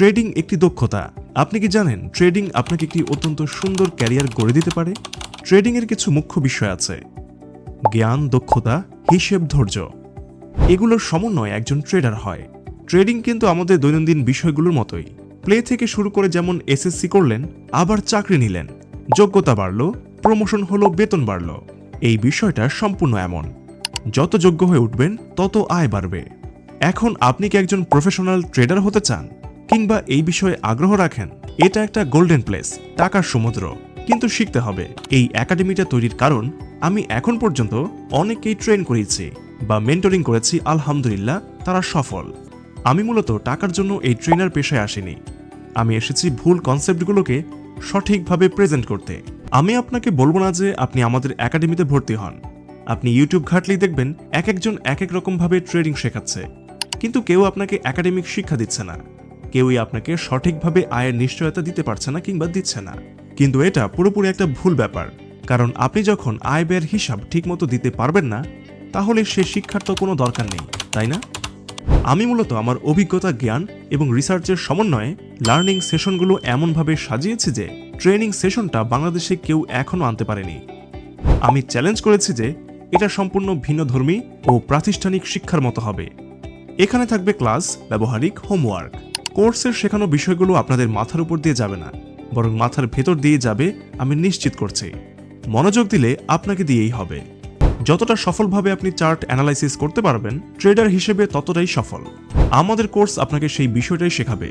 Trading একটি দক্ষতা। আপনি কি জানেন ট্রেডিং আপনাকে একটি অত্যন্ত সুন্দর ক্যারিয়ার গড়ে দিতে পারে? ট্রেডিং এর কিছু মুখ্য বিষয় আছে: জ্ঞান, দক্ষতা, হিসেব, ধৈর্য। এগুলোর সমন্বয়ে একজন ট্রেডার হয়। ট্রেডিং কিন্তু আমাদের দৈনন্দিন বিষয়গুলোর মতোই। প্লে থেকে শুরু করে যেমন এসএসসি করলেন, আবার চাকরি নিলেন, যোগ্যতা বাড়ল, প্রমোশন হলো, বেতন বাড়ল। এই বিষয়টা সম্পূর্ণ এমন। যত যোগ্য হয়ে উঠবেন তত আয় বাড়বে। এখন আপনি কি একজন প্রফেশনাল ট্রেডার হতে চান, কিংবা এই বিষয়ে আগ্রহ রাখেন? এটা একটা গোল্ডেন প্লেস, টাকার সমুদ্র। কিন্তু শিখতে হবে। এই একাডেমিটা তৈরির কারণ আমি এখন পর্যন্ত অনেককেই ট্রেন করিয়েছি বা মেন্টরিং করেছি, আলহামদুলিল্লাহ তারা সফল। আমি মূলত টাকার জন্য এই ট্রেনার পেশায় আসিনি। আমি এসেছি ভুল কনসেপ্টগুলোকে সঠিকভাবে প্রেজেন্ট করতে। আমি আপনাকে বলবো না যে আপনি আমাদের একাডেমিতে ভর্তি হন। আপনি ইউটিউব ঘাটলেই দেখবেন এক একজন এক এক রকমভাবে ট্রেডিং শেখাচ্ছে, কিন্তু কেউ আপনাকে একাডেমিক শিক্ষা দিচ্ছে না। কেউই আপনাকে সঠিকভাবে আয়ের নিশ্চয়তা দিতে পারছে না কিংবা দিচ্ছে না। কিন্তু এটা পুরোপুরি একটা ভুল ব্যাপার, কারণ আপনি যখন আয় ব্যয়ের হিসাব ঠিকমতো দিতে পারবেন না, তাহলে সে শিক্ষার তো কোনো দরকার নেই, তাই না? আমি মূলত আমার অভিজ্ঞতা, জ্ঞান এবং রিসার্চের সমন্বয়ে লার্নিং সেশনগুলো এমনভাবে সাজিয়েছি যে ট্রেনিং সেশনটা বাংলাদেশে কেউ এখনো আনতে পারেনি। আমি চ্যালেঞ্জ করেছি যে এটা সম্পূর্ণ ভিন্নধর্মী ও প্রাতিষ্ঠানিক শিক্ষার মতো হবে। এখানে থাকবে ক্লাস, ব্যবহারিক, হোমওয়ার্ক। কোর্সের শেখানো বিষয়গুলো আপনাদের মাথার উপর দিয়ে যাবে না, বরং মাথার ভেতর দিয়ে যাবে, আমি নিশ্চিত করছি। মনোযোগ দিলে আপনাকে দিয়েই হবে। যতটা সফলভাবে আপনি চার্ট অ্যানালাইসিস করতে পারবেন, ট্রেডার হিসেবে ততটাই সফল। আমাদের কোর্স আপনাকে সেই বিষয়টাই শেখাবে।